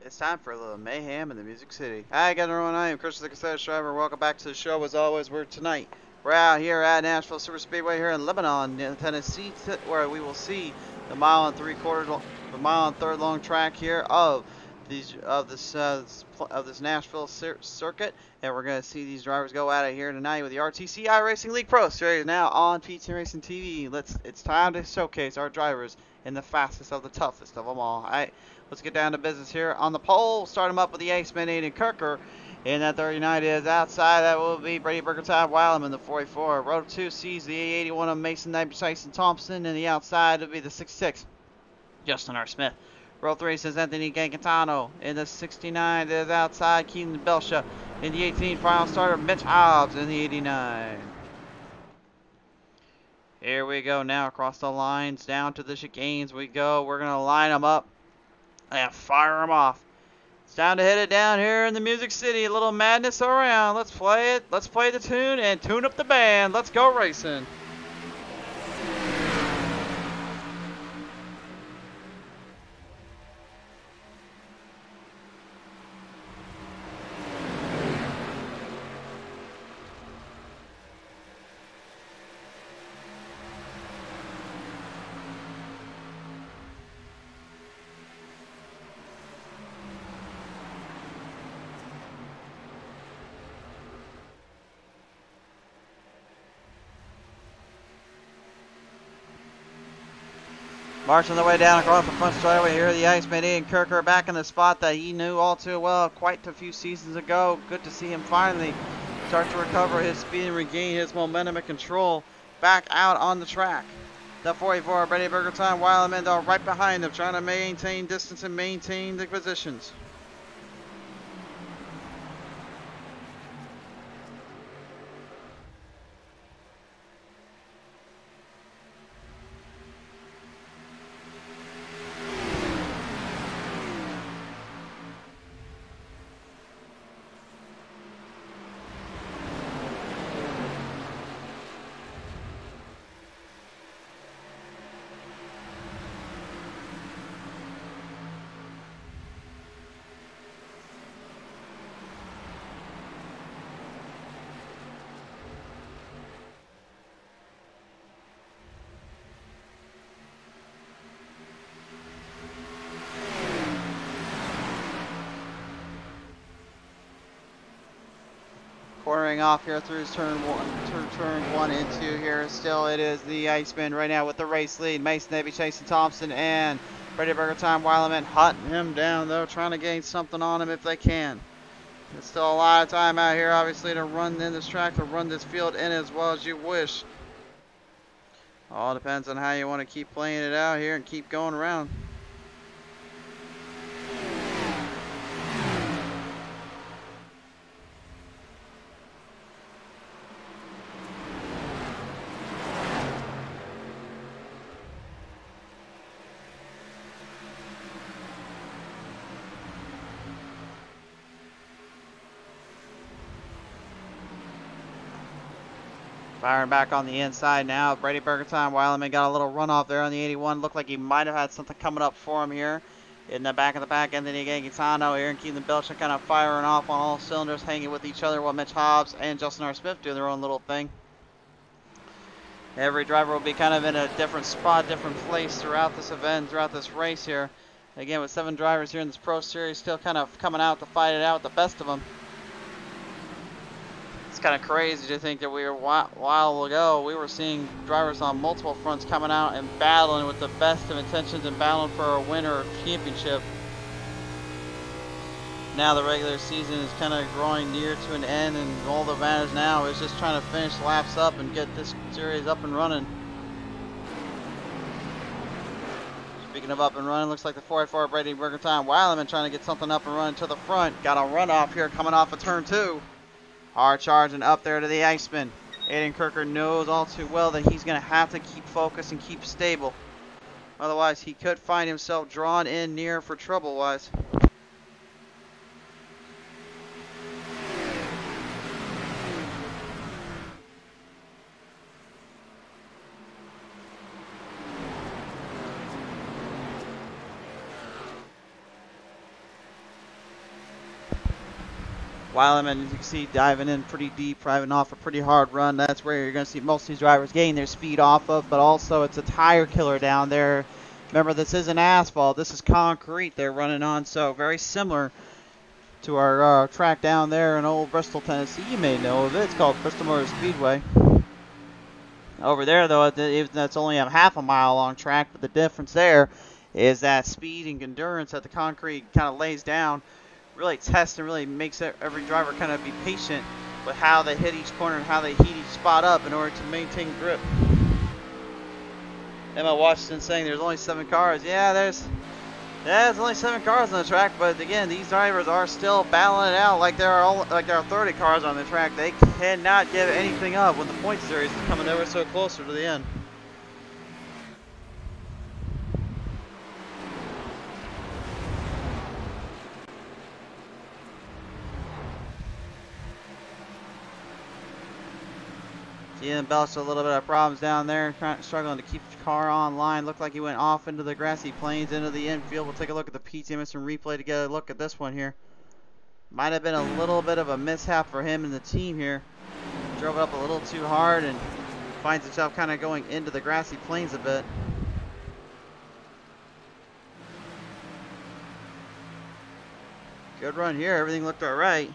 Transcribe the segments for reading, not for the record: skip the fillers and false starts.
It's time for a little mayhem in the Music City. Hi again, everyone. I am Chris, the cassette driver. Welcome back to the show. As always, we're out here at Nashville Superspeedway here in Lebanon, Tennessee, where we will see the mile and third long track here of this Nashville circuit, and we're going to see these drivers go at it here tonight with the RTC iRacing League Pro Series now on PTM Racing TV. It's time to showcase our drivers in the fastest of the toughest of them all. All right, let's get down to business here on the pole. Start them up with the Iceman, Aiden Kirker. In that 39 is outside. That will be Brady Burgertime Wildman in the 44. Row 2 sees the 81 of Mason Tyson Thompson, and the outside will be the 66, Justin R. Smith. Row 3 says Anthony Gancatano. In the 69 is outside Keaton Belsha. In the 18, final starter Mitch Hobbs in the 89. Here we go now across the lines down to the chicanes we go. We're going to line them up and fire them off. It's time to hit it down here in the Music City. A little madness around. Let's play it. Let's play the tune and tune up the band. Let's go racing. Marching the way down across the front straightaway here, the Iceman Ian Kirker back in the spot that he knew all too well quite a few seasons ago. Good to see him finally start to recover his speed and regain his momentum and control back out on the track. The 44, Brady Burgertime Wildman, though, right behind him, trying to maintain distance and maintain the positions. Cornering off here through turn one and two here. Still, it is the Iceman right now with the race lead. Mason Navy chasing Thompson and Brady Burgertime Wildman hunting him down though, trying to gain something on him if they can. There's still a lot of time out here, obviously, to run in this track, to run this field in as well as you wish. All depends on how you want to keep playing it out here and keep going around. Firing back on the inside now. Brady Burgertime Wildman got a little runoff there on the 81. Looked like he might have had something coming up for him here. In the back of the pack, Anthony Gancatano here and Keaton Belcher kind of firing off on all cylinders, hanging with each other while Mitch Hobbs and Justin R. Smith do their own little thing. Every driver will be kind of in a different spot, different place throughout this event, throughout this race here. Again, with 7 drivers here in this Pro Series, still kind of coming out to fight it out with the best of them. It's kind of crazy to think that we were a while ago, we were seeing drivers on multiple fronts coming out and battling with the best of intentions and battling for a win or a championship. Now the regular season is kind of growing near to an end, and all that matters now is just trying to finish laps up and get this series up and running. Speaking of up and running, looks like the 44 Brady Burgertime Wildman trying to get something up and running to the front. Got a runoff here coming off of turn 2. Hard charging up there to the Iceman. Aiden Kirker knows all too well that he's going to have to keep focused and keep stable. Otherwise, he could find himself drawn in near for trouble-wise. Weileman, as you can see, diving in pretty deep, driving off a pretty hard run. That's where you're going to see most of these drivers gain their speed off of, but also it's a tire killer down there. Remember, this isn't asphalt. This is concrete they're running on, so very similar to our track down there in old Bristol, Tennessee. You may know of it. It's called Bristol Motor Speedway. Over there, though, that's only a half a mile long track, but the difference there is that speed and endurance that the concrete kind of lays down really tests and really makes every driver kind of be patient with how they hit each corner and how they heat each spot up in order to maintain grip. Emma Washington saying there's only 7 cars. Yeah, there's only 7 cars on the track, but again, these drivers are still battling it out like there are 30 cars on the track. They cannot give anything up when the point series is coming ever so closer to the end. Ian Belch a little bit of problems down there, struggling to keep the car on line. Looked like he went off into the grassy plains, into the infield. We'll take a look at the PTM Racing replay to get a look at this one here. Might have been a little bit of a mishap for him and the team here. Drove it up a little too hard and finds himself kind of going into the grassy plains a bit. Good run here. Everything looked all right.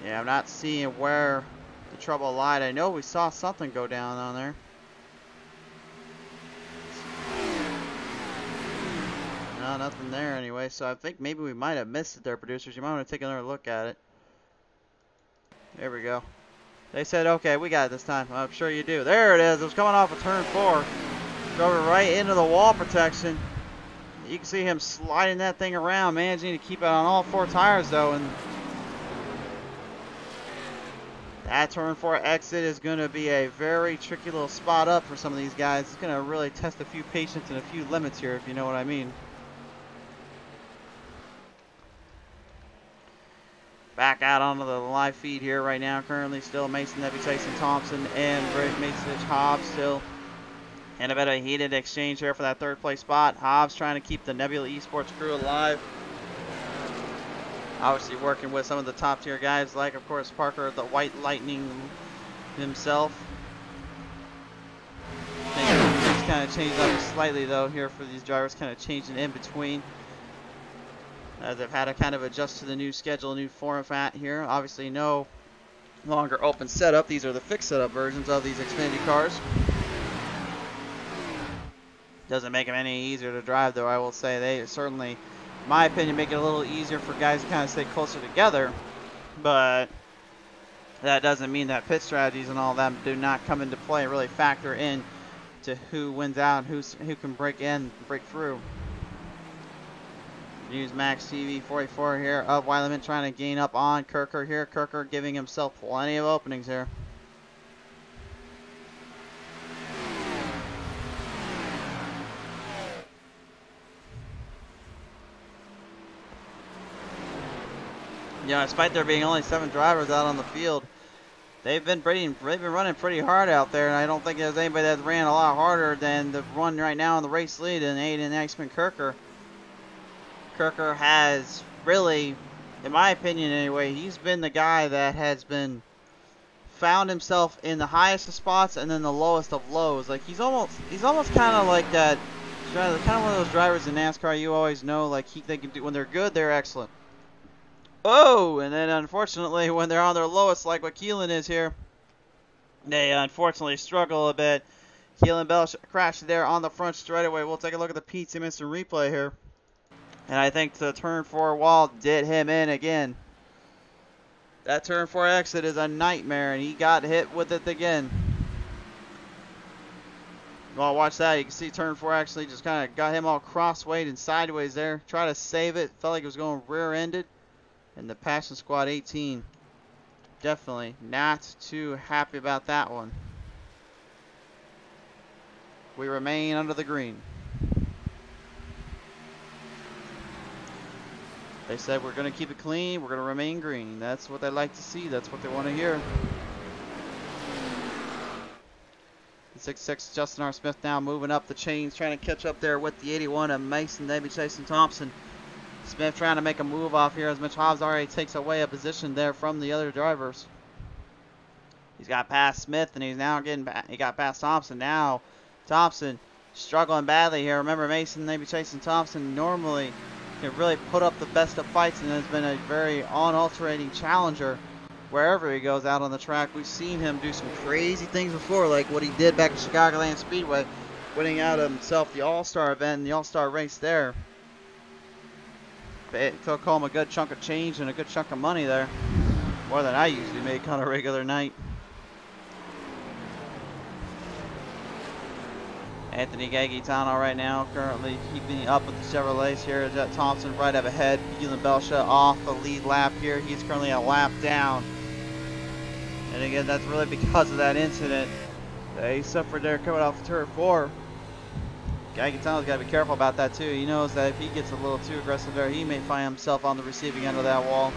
Yeah, I'm not seeing where the trouble lied. I know we saw something go down on there. No, nothing there anyway. So I think maybe we might have missed it there, producers. You might want to take another look at it. There we go. They said, okay, we got it this time. I'm sure you do. There it is. It was coming off of turn 4. Drove it right into the wall protection. You can see him sliding that thing around, managing to keep it on all 4 tires though. And that turn 4 exit is going to be a very tricky little spot up for some of these guys. It's going to really test a few patience and a few limits here, if you know what I mean. Back out onto the live feed here right now. Currently still Mason Nebby, Tyson Thompson, and Mason Hobbs still in a bit of a heated exchange here for that 3rd place spot. Hobbs trying to keep the Nebula Esports crew alive. Obviously working with some of the top tier guys like, of course, Parker, the White Lightning himself. Things kind of changed up slightly though here for these drivers, kind of changing in between. As they've had to kind of adjust to the new schedule, new format here. Obviously no longer open setup. These are the fixed setup versions of these Xfinity cars. Doesn't make them any easier to drive though, I will say. They certainly, in my opinion, make it a little easier for guys to kind of stay closer together, but that doesn't mean that pit strategies and all that do not come into play and really factor in to who wins out and who can break in, break through. Use Max TV 44 here of Weileman trying to gain up on Kirker here. Kirker giving himself plenty of openings here. Yeah, despite there being only 7 drivers out on the field, they've been running pretty hard out there, and I don't think there's anybody that's ran a lot harder than the one right now in the race lead in Aiden Axman Kirker. Kirker has really, in my opinion anyway, he's been the guy that has been found himself in the highest of spots and then the lowest of lows. Like he's almost kind of like that, kind of one of those drivers in NASCAR you always know, like they can do when they're good, they're excellent. Oh, and then unfortunately when they're on their lowest, like what Keelan is here, they unfortunately struggle a bit. Keelan Bell crashed there on the front straightaway. We'll take a look at the PTM Racing replay here. And I think the turn 4 wall did him in again. That turn 4 exit is a nightmare, and he got hit with it again. Well, watch that. You can see turn 4 actually just kind of got him all crosswayed and sideways there. Try to save it. Felt like it was going rear-ended. And the Passion Squad 18, definitely not too happy about that one. We remain under the green. They said we're going to keep it clean, we're going to remain green. That's what they like to see, that's what they want to hear. The 6'6" Justin R. Smith now moving up the chains, trying to catch up there with the 81 of Mason David Jason Thompson. Smith trying to make a move off here as Mitch Hobbs already takes away a position there from the other drivers. He's got past Smith and he's now getting back. He got past Thompson. Now Thompson struggling badly here. Remember, Mason, maybe Chasing Thompson normally can really put up the best of fights and has been a very unalterating challenger wherever he goes out on the track. We've seen him do some crazy things before, like what he did back at Chicagoland Speedway, winning out himself the All-Star event and the All-Star race there. It took home a good chunk of change and a good chunk of money there, more than I usually make on a regular night. Anthony Gagliano right now currently keeping up with the Chevrolets here. Jet Thompson right up ahead. Keelan Belsha off the lead lap here. He's currently a lap down. And again, that's really because of that incident that he suffered there coming off turn 4. Gagliano's got to be careful about that too. He knows that if he gets a little too aggressive there, he may find himself on the receiving end of that wall.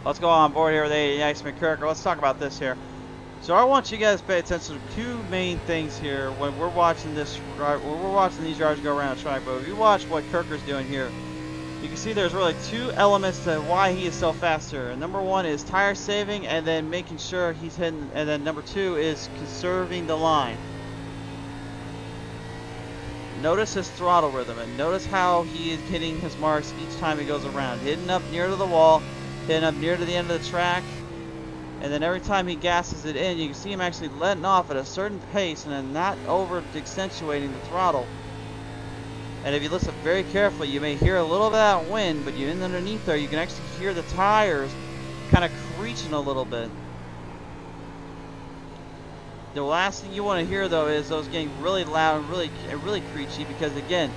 Let's go on board here with Ace McKirker. Let's talk about this here. So I want you guys to pay attention to two main things here when we're watching this. When we're watching these drivers go around the track. But if you watch what Kirker's doing here, you can see there's really two elements to why he is so fast here. And number one is tire saving, and then making sure he's hitting. And then number two is conserving the line. Notice his throttle rhythm, and notice how he is hitting his marks each time he goes around. Hitting up near to the wall, hitting up near to the end of the track. And then every time he gasses it in, you can see him actually letting off at a certain pace and then not over accentuating the throttle. And if you listen very carefully, you may hear a little of that wind, but you're underneath there, you can actually hear the tires kind of creaking a little bit. The last thing you want to hear though is those getting really loud and really creaky, because again,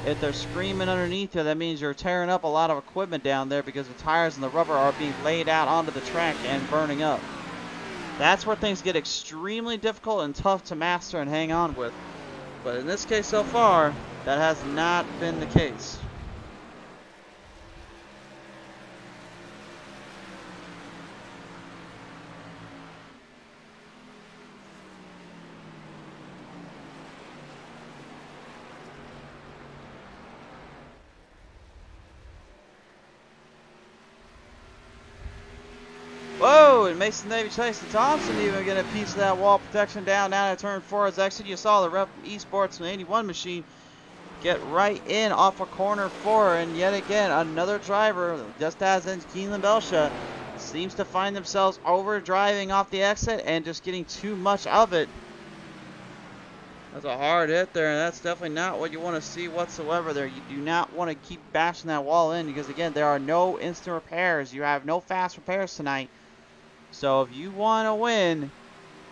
if they're screaming underneath you, that means you're tearing up a lot of equipment down there because the tires and the rubber are being laid out onto the track and burning up. That's where things get extremely difficult and tough to master and hang on with. But in this case so far, that has not been the case. Whoa, and Mason Chasing Thompson even getting a piece of that wall protection down at turn 4 as exit. You saw the Rep Esports 81 machine get right in off of corner 4, and yet again another driver, just as in Keelan Belsha, seems to find themselves over driving off the exit and just getting too much of it. That's a hard hit there, and that's definitely not what you want to see whatsoever there. You do not want to keep bashing that wall in, because again, there are no instant repairs. You have no fast repairs tonight. So if you want to win,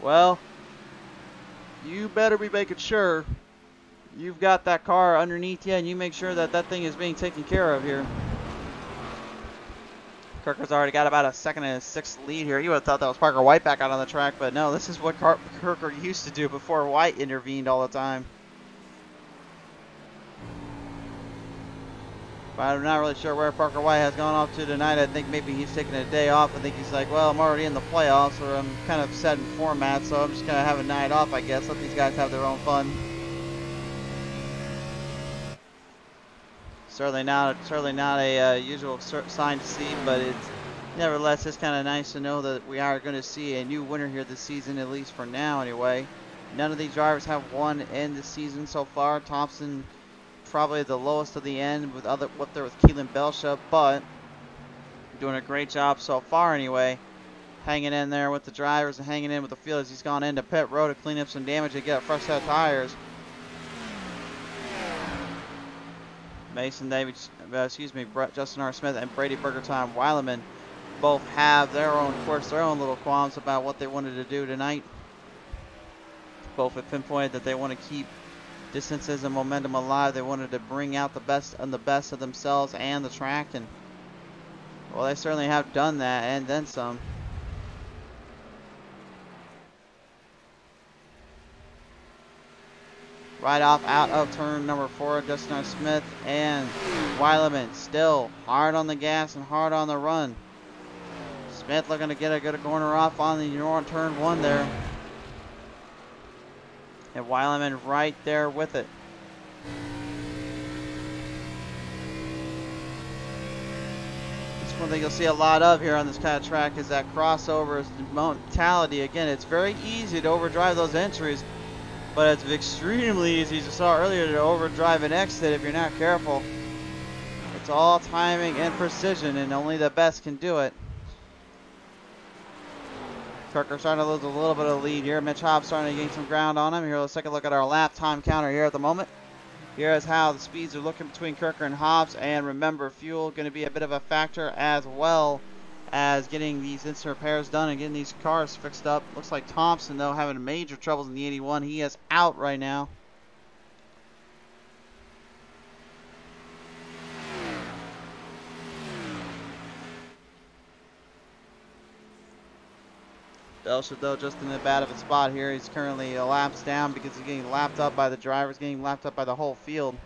well, you better be making sure you've got that car underneath you and you make sure that that thing is being taken care of here. Kirker's already got about a 2nd and a 6th lead here. You would have thought that was Parker White back out on the track, but no, this is what Kirker used to do before White intervened all the time. But I'm not really sure where Parker White has gone off to tonight. I think maybe he's taking a day off. I think he's like, well, I'm already in the playoffs, or I'm kind of set in format, so I'm just going to have a night off, I guess. Let these guys have their own fun. Certainly not a usual sign to see, but it's nevertheless it's kind of nice to know that we are going to see a new winner here this season, at least for now anyway. None of these drivers have won in the season so far. Thompson probably the lowest of the end with up there with Keelan Belsha, but doing a great job so far anyway. Hanging in there with the drivers and hanging in with the field as he's gone into pit road to clean up some damage and get a fresh set of tires. Justin R. Smith and Brady Burgertime Weileman both have their own little qualms about what they wanted to do tonight. Both have pinpointed that they want to keep distances and momentum alive. They wanted to bring out the best of themselves and the track, and well, they certainly have done that and then some. Right off out of turn number 4, Justin R. Smith and Weileman still hard on the gas and hard on the run. Smith looking to get a good corner off on the turn 1 there. And Weileman right there with it. It's one thing you'll see a lot of here on this kind of track is that crossover mentality. Again, it's very easy to overdrive those entries, but it's extremely easy, as you saw earlier, to overdrive an exit if you're not careful. It's all timing and precision, and only the best can do it. Kirker starting to lose a little bit of lead here. Mitch Hobbs starting to gain some ground on him. Here, let's take a look at our lap time counter here at the moment. Here is how the speeds are looking between Kirker and Hobbs. And remember, fuel going to be a bit of a factor, as well as getting these instant repairs done and getting these cars fixed up. Looks like Thompson, though, having major troubles in the 81. He is out right now. Belcher, though, just in a bad of a spot here. He's currently laps down because he's getting lapped up by the drivers, getting lapped up by the whole field.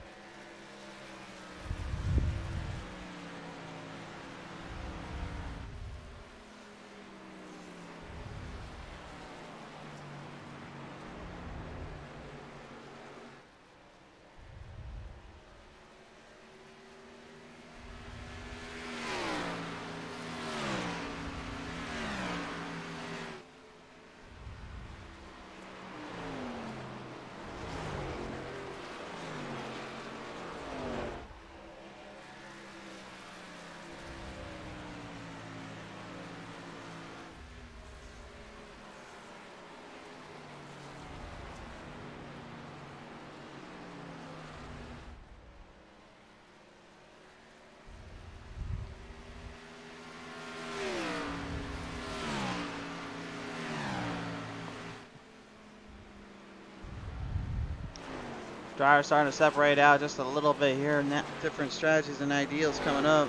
Drivers starting to separate out just a little bit here, and different strategies and ideals coming up.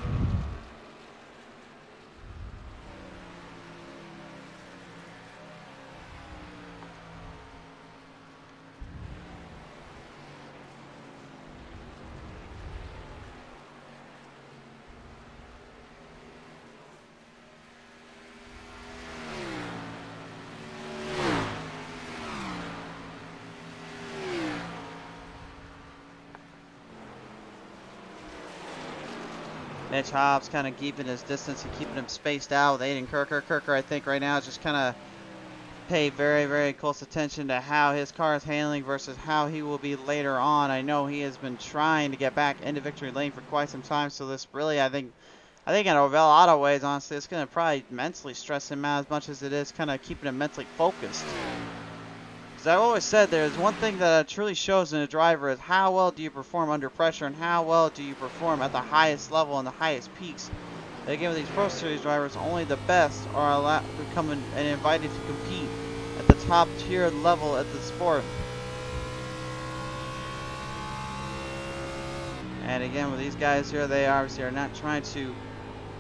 Mitch Hobbs kind of keeping his distance and keeping him spaced out with Aiden Kirker. Kirker, I think, right now is just kind of pay very, very close attention to how his car is handling versus how he will be later on. I know he has been trying to get back into victory lane for quite some time, so this really, I think in a lot of ways, honestly, it's going to probably mentally stress him out as much as it is kind of keeping him mentally focused. As I've always said, there's one thing that truly shows in a driver is how well do you perform under pressure and how well do you perform at the highest level and the highest peaks. And again, with these Pro Series drivers, only the best are allowed to come in and invited to compete at the top tier level at the sport. And again, with these guys here, they obviously are not trying to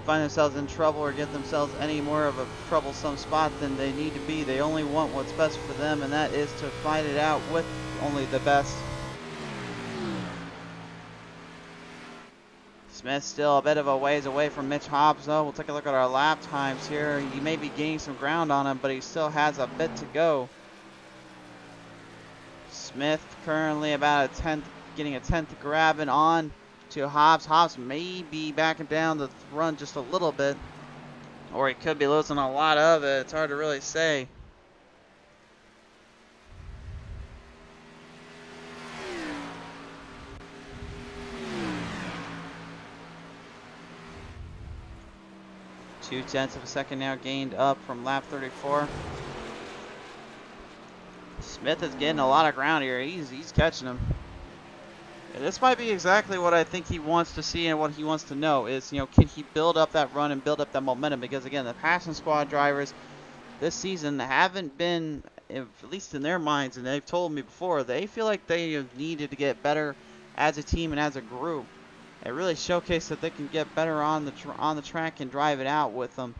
find themselves in trouble or get themselves any more of a troublesome spot than they need to be. They only want what's best for them, and that is to fight it out with only the best. Smith still a bit of a ways away from Mitch Hobbs, though. We'll take a look at our lap times here. He may be gaining some ground on him, but he still has a bit to go. Smith currently about a 10th, getting a 10th grabbing on to Hobbs. Hobbs may be backing down the run just a little bit, or he could be losing a lot of it. It's hard to really say. Two-tenths of a second now gained up from lap 34. Smith is getting a lot of ground here. He's catching him. This might be exactly what I think he wants to see and what he wants to know is, can he build up that run and build up that momentum? Because again, the Passion Squad drivers this season haven't been, at least in their minds, and they've told me before, they feel like they have needed to get better as a team and as a group. It really showcased that they can get better on the track and drive it out with them.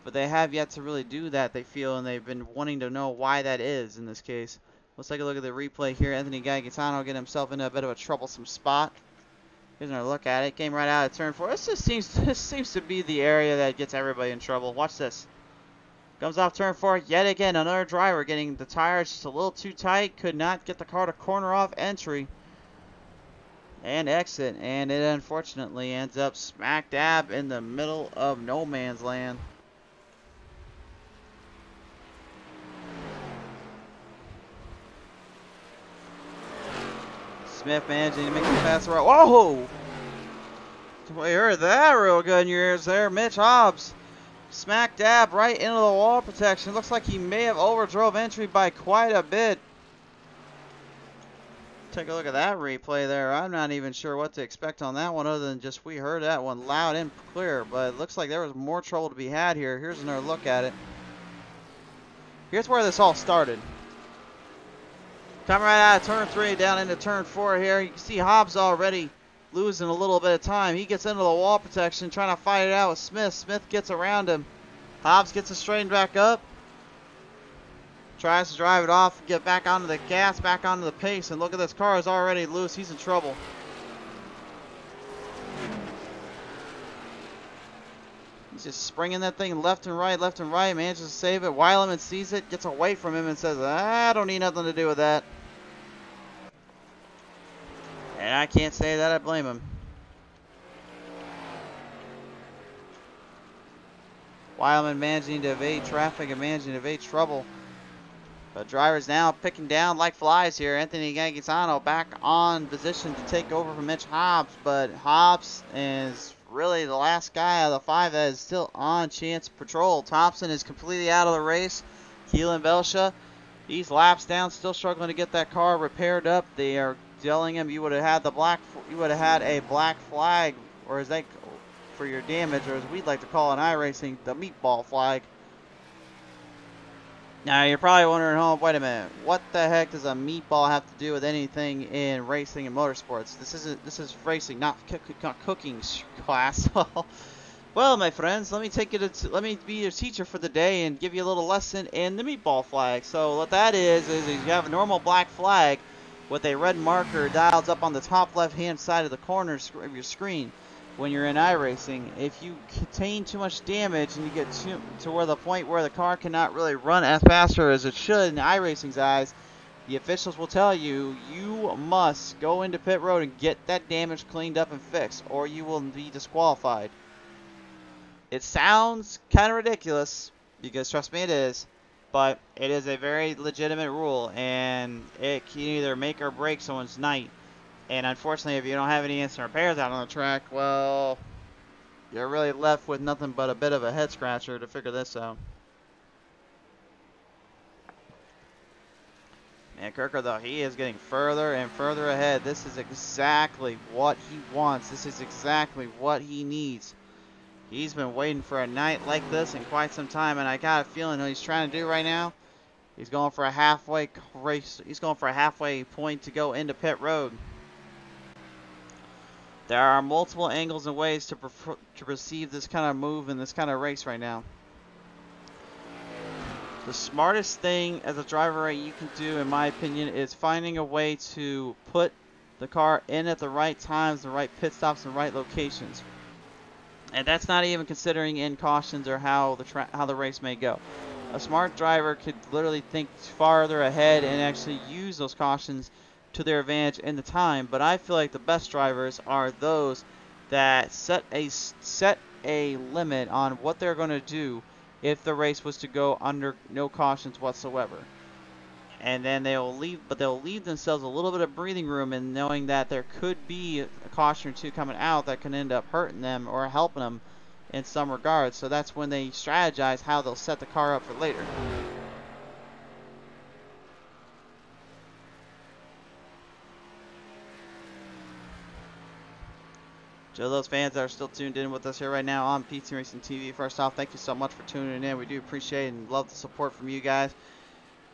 But they have yet to really do that, they feel, and they've been wanting to know why that is in this case. Let's take a look at the replay here. Anthony Gaetano getting himself into a bit of a troublesome spot. Here's another look at it. Came right out of turn 4. This seems to be the area that gets everybody in trouble. Watch this. Comes off turn 4. Yet again, another driver getting the tires just a little too tight. Could not get the car to corner off entry. and exit, and it unfortunately ends up smack dab in the middle of no man's land. Smith managing to make the pass right. Whoa! We heard that real good in your ears there. Mitch Hobbs smack dab right into the wall protection. Looks like he may have overdrove entry by quite a bit. Take a look at that replay there. I'm not even sure what to expect on that one other than just we heard that one loud and clear. But it looks like there was more trouble to be had here. Here's another look at it. Here's where this all started. Coming right out of turn 3 down into turn 4 here. You can see Hobbs already losing a little bit of time. He gets into the wall protection trying to fight it out with Smith. Smith gets around him. Hobbs gets it straightened back up. Tries to drive it off, get back onto the gas, back onto the pace, and look at this car is already loose. He's in trouble. He's just springing that thing left and right, manages to save it. Weileman sees it, gets away from him, and says, I don't need nothing to do with that. And I can't say that I blame him. Weileman managing to evade traffic and managing to evade trouble. But drivers now picking down like flies here. Anthony Gagisano back on position to take over from Mitch Hobbs. But Hobbs is really the last guy out of the 5 that is still on chance patrol. Thompson is completely out of the race. Keelan Belsha, he's laps down, still struggling to get that car repaired up. They are telling him you would have had a black flag, or is that for your damage, or as we'd like to call in iRacing, the meatball flag. Now you're probably wondering, oh, wait a minute, what the heck does a meatball have to do with anything in racing and motorsports? This is racing, not cooking class. Well, my friends, let me be your teacher for the day and give you a little lesson in the meatball flag. So what that is you have a normal black flag with a red marker dialed up on the top left-hand side of the corner of your screen. When you're in iRacing, if you contain too much damage and you get to where the point where the car cannot really run as faster as it should in iRacing's eyes, the officials will tell you you must go into pit road and get that damage cleaned up and fixed, or you will be disqualified. It sounds kind of ridiculous, because trust me it is, but it is a very legitimate rule, and it can either make or break someone's night. And unfortunately, if you don't have any instant repairs out on the track, well, you're really left with nothing but a bit of a head scratcher to figure this out. Man, Kirker, though, he is getting further and further ahead. This is exactly what he wants. This is exactly what he needs. He's been waiting for a night like this in quite some time, and I got a feeling what he's trying to do right now, he's going for a halfway race. He's going for a halfway point to go into pit road. There are multiple angles and ways to perceive this kind of move in this kind of race right now. The smartest thing as a driver you can do, in my opinion, is finding a way to put the car in at the right times, the right pit stops, and the right locations. And that's not even considering in cautions or how the race may go. A smart driver could literally think farther ahead and actually use those cautions to their advantage in the time, but I feel like the best drivers are those that set a limit on what they're going to do if the race was to go under no cautions whatsoever. And then they'll leave themselves a little bit of breathing room in knowing that there could be a caution or two coming out that can end up hurting them or helping them in some regards. So that's when they strategize how they'll set the car up for later. To those fans that are still tuned in with us here right now on PTM Racing TV, first off, thank you so much for tuning in. We do appreciate and love the support from you guys.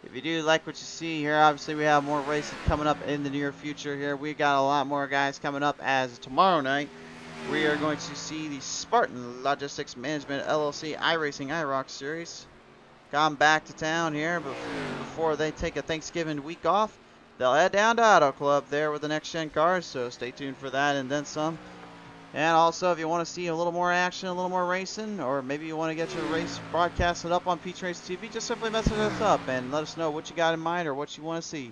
If you do like what you see here, obviously we have more racing coming up in the near future here. We got a lot more guys coming up as tomorrow night. We are going to see the Spartan Logistics Management LLC iRacing IROC Series. Gone back to town here before they take a Thanksgiving week off. They'll head down to Auto Club there with the next gen cars, so stay tuned for that and then some. And also, if you want to see a little more action, a little more racing, or maybe you want to get your race broadcasted up on PTM Racing TV, just simply message us up and let us know what you got in mind or what you want to see.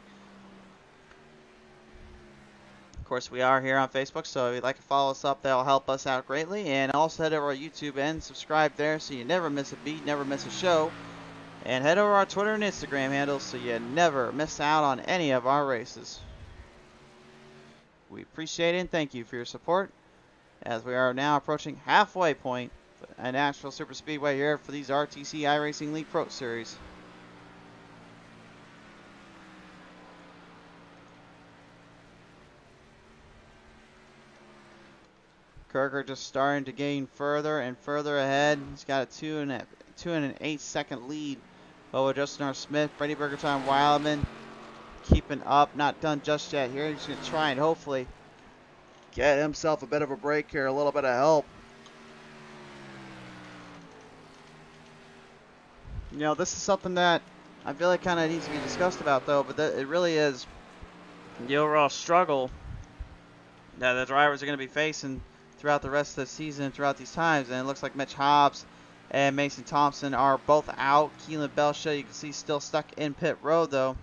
Of course, we are here on Facebook, so if you'd like to follow us up, that'll help us out greatly. And also head over to YouTube and subscribe there so you never miss a beat, never miss a show. And head over to our Twitter and Instagram handles so you never miss out on any of our races. We appreciate it and thank you for your support as we are now approaching halfway point at Nashville Superspeedway here for these RTC iRacing League Pro Series. Kirker just starting to gain further and further ahead. He's got a 2 and 8 second lead over Justin R. Smith. Freddie Bergerton Wildman keeping up, not done just yet here. He's going to try and hopefully get himself a bit of a break here, a little bit of help. You know, this is something that I feel like kind of needs to be discussed about, though, but it really is the overall struggle that the drivers are going to be facing throughout the rest of the season, throughout these times. And it looks like Mitch Hobbs and Mason Thompson are both out. Keelan Belsha, you can see, still stuck in pit road, though.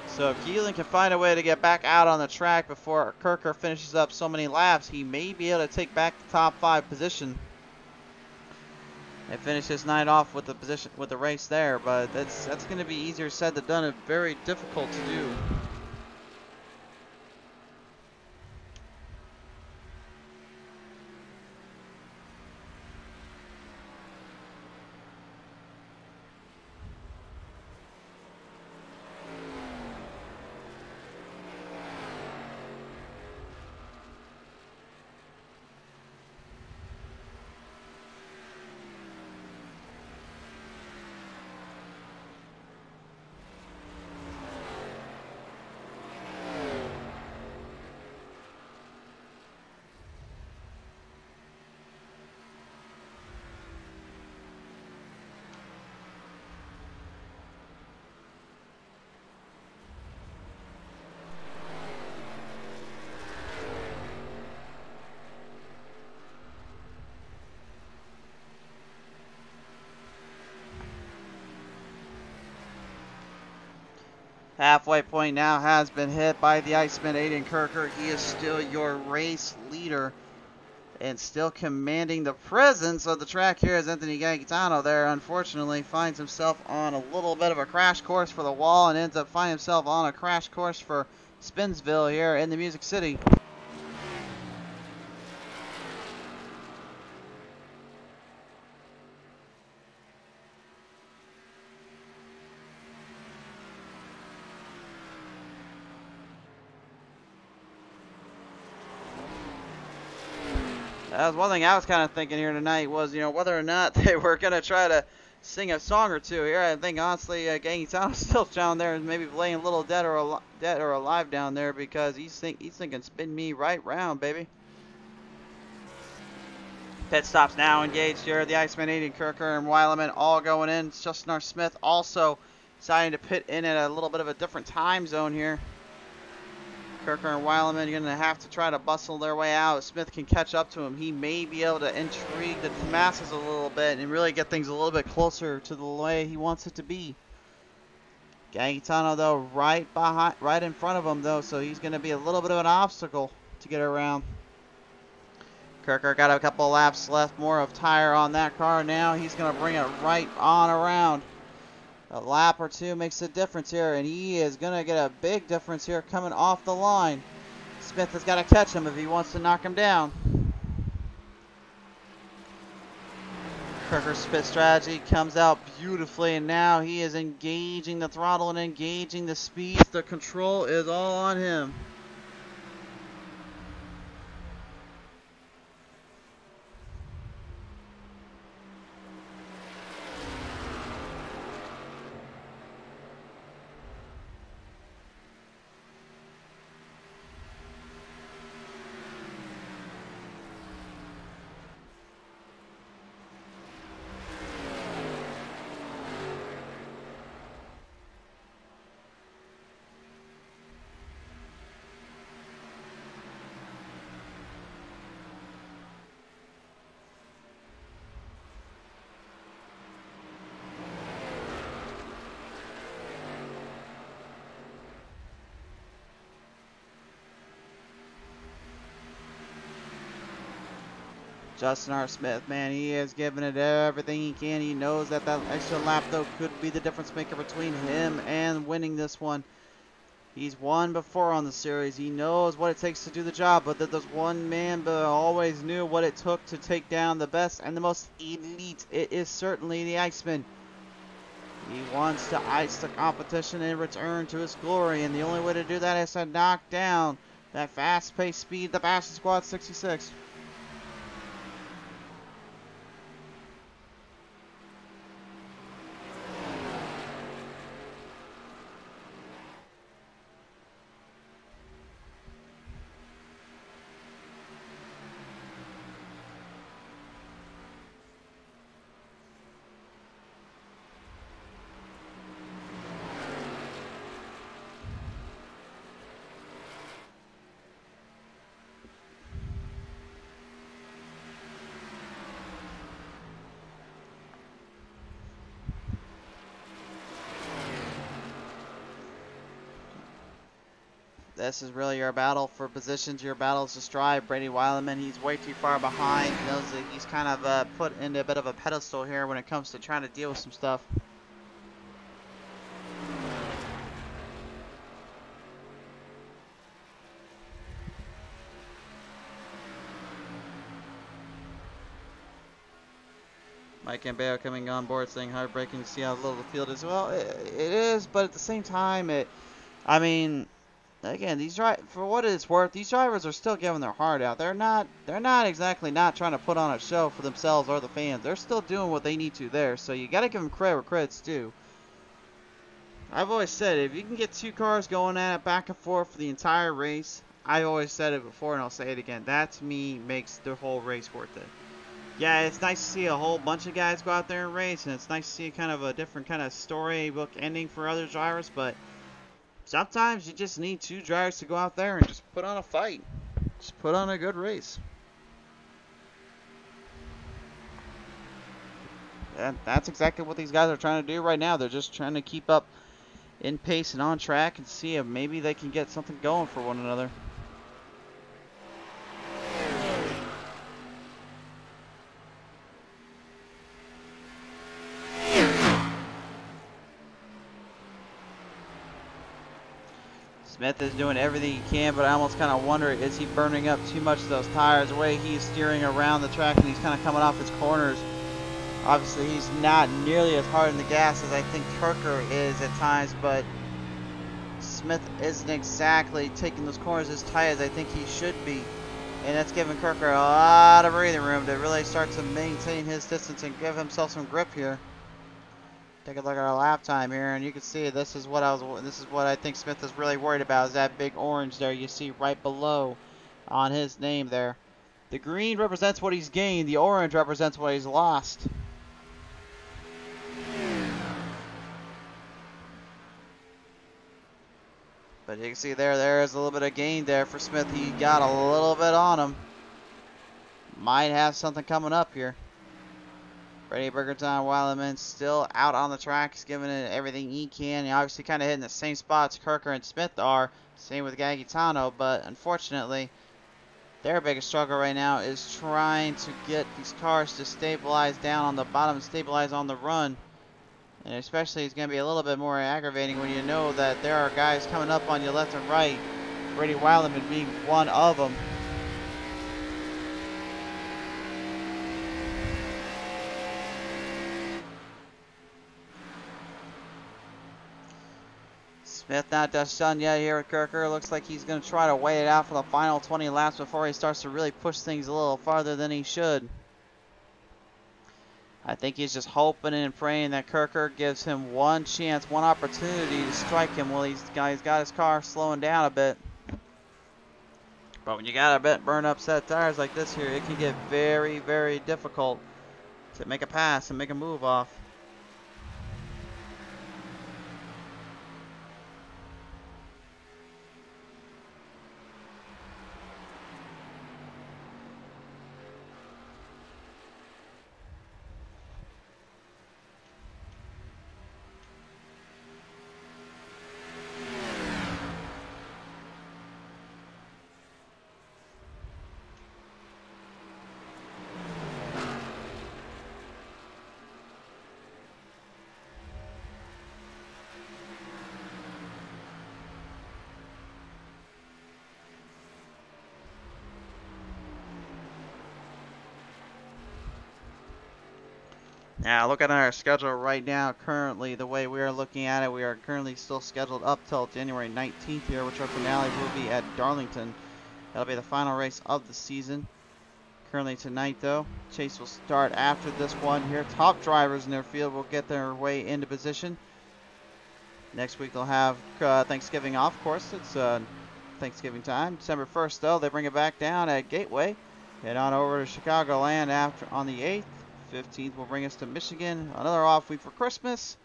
So if Keelan can find a way to get back out on the track before Kirker finishes up so many laps, he may be able to take back the top 5 position and finish this night off with the race there. But that's going to be easier said than done and very difficult to do. Halfway point now has been hit by the Iceman, Aiden Kirker. He is still your race leader and still commanding the presence of the track here as Anthony Gaetano there unfortunately finds himself on a little bit of a crash course for the wall and ends up finding himself on a crash course for Spinsville here in the Music City. That was one thing I was kind of thinking here tonight was, you know, whether or not they were going to try to sing a song or two here. I think, honestly, Gaetano's still down there and maybe laying a little dead or alive down there because he's thinking spin me right round, baby. Pit stops now engaged here. The Iceman, Aiden Kirker, and Weileman all going in. Justin R. Smith also deciding to pit in at a little bit of a different time zone here. Kirker and Weileman are going to have to try to bustle their way out. If Smith can catch up to him, he may be able to intrigue the masses a little bit and really get things a little bit closer to the way he wants it to be. Gaetano, though, right in front of him, though, so he's going to be a little bit of an obstacle to get around. Kirker got a couple laps left, more of tire on that car now. He's going to bring it right on around. A lap or two makes a difference here, and he is going to get a big difference here coming off the line. Smith has got to catch him if he wants to knock him down. Kirker's pit strategy comes out beautifully, and now he is engaging the throttle and engaging the speed. The control is all on him. Justin R. Smith, man, he is giving it everything he can. He knows that that extra lap, though, could be the difference maker between him and winning this one. He's won before on the series. He knows what it takes to do the job, but there's one man but always knew what it took to take down the best and the most elite. It is certainly the Iceman. He wants to ice the competition and return to his glory, and the only way to do that is to knock down that fast-paced speed, the Bastard Squad 66. This is really your battle for positions, your battles to strive. Brady Weileman, he's way too far behind. He knows that he's kind of put into a bit of a pedestal here when it comes to trying to deal with some stuff. Mike Gambeo coming on board saying heartbreaking to see how little the field is. Well, it is, but at the same time, I mean, again, for what it's worth, these drivers are still giving their heart out. They're not exactly not trying to put on a show for themselves or the fans. They're still doing what they need to there. So you got to give them credit where credit's due. I've always said, if you can get two cars going at it back and forth for the entire race, I've always said it before and I'll say it again, that to me makes the whole race worth it. Yeah, it's nice to see a whole bunch of guys go out there and race, and it's nice to see kind of a different kind of storybook ending for other drivers, but sometimes you just need two drivers to go out there and just put on a fight. Just put on a good race. And that's exactly what these guys are trying to do right now. They're just trying to keep up in pace and on track and see if maybe they can get something going for one another. Smith is doing everything he can, but I almost kind of wonder, is he burning up too much of those tires? The way he's steering around the track and he's kind of coming off his corners. Obviously, he's not nearly as hard on the gas as I think Kirker is at times, but Smith isn't exactly taking those corners as tight as I think he should be. And that's giving Kirker a lot of breathing room to really start to maintain his distance and give himself some grip here. Take a look at our lap time here, and you can see this is what I think Smith is really worried about, is that big orange there you see right below on his name there. The green represents what he's gained, the orange represents what he's lost. But you can see there is a little bit of gain there for Smith. He got a little bit on him. Might have something coming up here. Brady Bergerton Weileman still out on the track. He's giving it everything he can. He obviously kind of hitting the same spots Kirker and Smith are. Same with Gagitano, but unfortunately, their biggest struggle right now is trying to get these cars to stabilize down on the bottom and stabilize on the run. And especially it's going to be a little bit more aggravating when you know that there are guys coming up on you left and right. Brady Weileman being one of them. Smith not just done yet here with Kirker. Looks like he's going to try to weigh it out for the final 20 laps before he starts to really push things a little farther than he should. I think he's just hoping and praying that Kirker gives him one chance, one opportunity to strike him while he's got his car slowing down a bit. But when you got a bit burn up set tires like this here, it can get very, very difficult to make a pass and make a move off. Now, looking at our schedule right now, currently, the way we are looking at it, we are currently still scheduled up till January 19th here, which our finale will be at Darlington. That'll be the final race of the season. Currently tonight, though, chase will start after this one here. Top drivers in their field will get their way into position. Next week they'll have Thanksgiving off, of course. It's Thanksgiving time. December 1st, though, they bring it back down at Gateway. Head on over to Chicagoland after on the 8th. 15th will bring us to Michigan. Another off week for Christmas.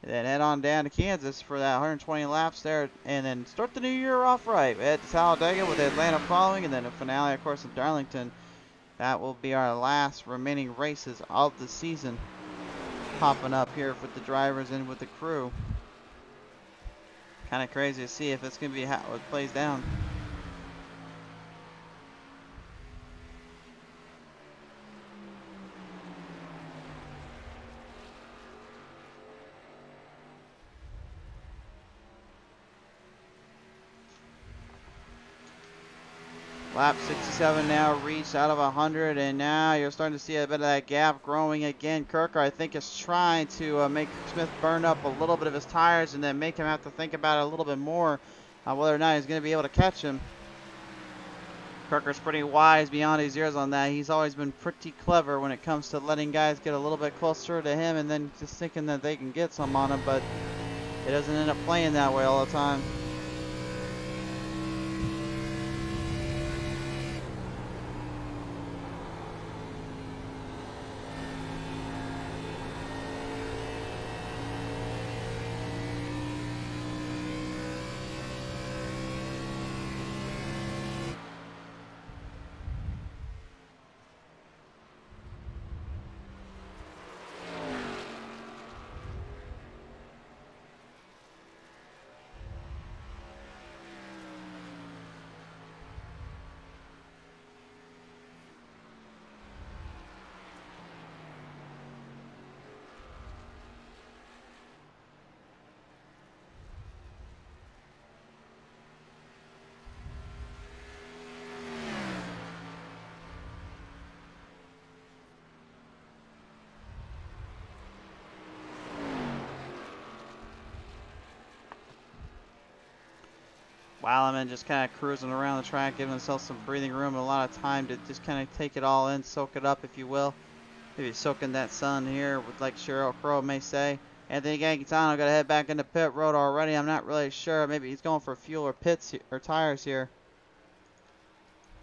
And then head on down to Kansas for that 120 laps there. And then start the new year off right. We head to Talladega with Atlanta following. And then a finale, of course, in Darlington. That will be our last remaining races of the season. Popping up here with the drivers and with the crew. Kind of crazy to see if it's going to be how it plays down. Lap 67 now reached out of 100, and now you're starting to see a bit of that gap growing again. Kirker, I think, is trying to make Smith burn up a little bit of his tires and then make him have to think about it a little bit more whether or not he's going to be able to catch him. Kirker's pretty wise beyond his years on that. He's always been pretty clever when it comes to letting guys get a little bit closer to him and then just thinking that they can get some on him, but it doesn't end up playing that way all the time. Weileman just kind of cruising around the track, giving himself some breathing room and a lot of time to just kind of take it all in, soak it up, if you will. Maybe soaking that sun here, with like Cheryl Crow may say. Anthony Gankitano got to head back into pit road already. I'm not really sure. Maybe he's going for fuel or pits or tires here.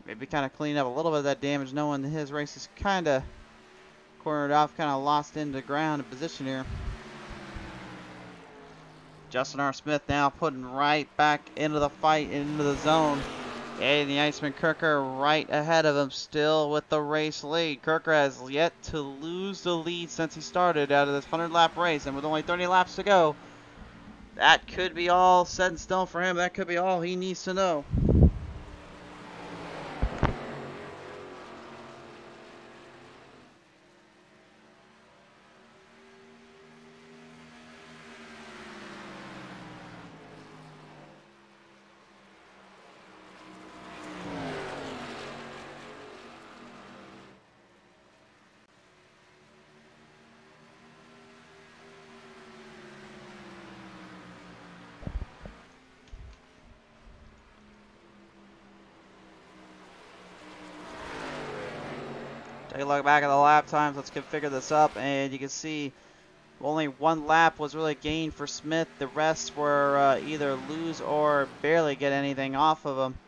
Maybe kind of clean up a little bit of that damage, knowing that his race is kind of cornered off, kind of lost into ground and position here. Justin R. Smith now putting right back into the fight, into the zone. And the Iceman Kirker right ahead of him, still with the race lead. Kirker has yet to lose the lead since he started out of this 100-lap race. And with only 30 laps to go, that could be all set in stone for him. That could be all he needs to know. Take a look back at the lap times. Let's configure this up, and you can see only one lap was really gained for Smith. The rest were either lose or barely get anything off of him.